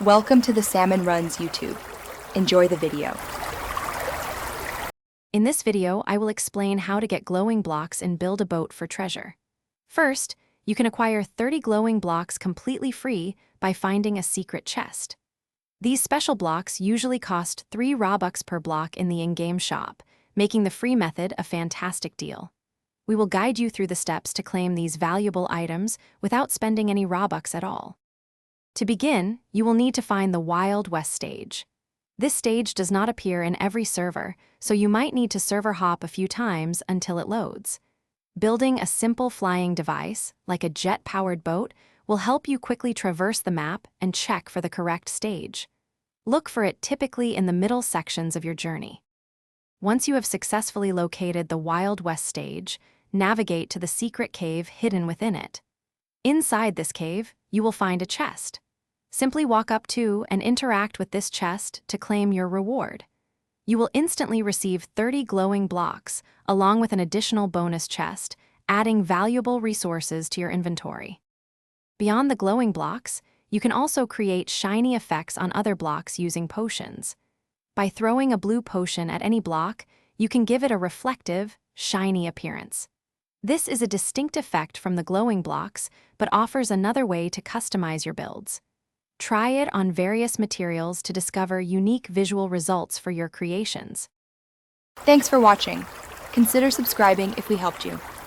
Welcome to the Salmon Runs YouTube. Enjoy the video. In this video, I will explain how to get glowing blocks and build a boat for treasure. First, you can acquire 30 glowing blocks completely free by finding a secret chest. These special blocks usually cost 3 Robux per block in the in-game shop, making the free method a fantastic deal. We will guide you through the steps to claim these valuable items without spending any Robux at all. To begin, you will need to find the Wild West stage. This stage does not appear in every server, so you might need to server hop a few times until it loads. Building a simple flying device, like a jet-powered boat, will help you quickly traverse the map and check for the correct stage. Look for it typically in the middle sections of your journey. Once you have successfully located the Wild West stage, navigate to the secret cave hidden within it. Inside this cave, you will find a chest. Simply walk up to and interact with this chest to claim your reward. You will instantly receive 30 glowing blocks, along with an additional bonus chest, adding valuable resources to your inventory. Beyond the glowing blocks, you can also create shiny effects on other blocks using potions. By throwing a blue potion at any block, you can give it a reflective, shiny appearance. This is a distinct effect from the glowing blocks, but offers another way to customize your builds. Try it on various materials to discover unique visual results for your creations. Thanks for watching. Consider subscribing if we helped you.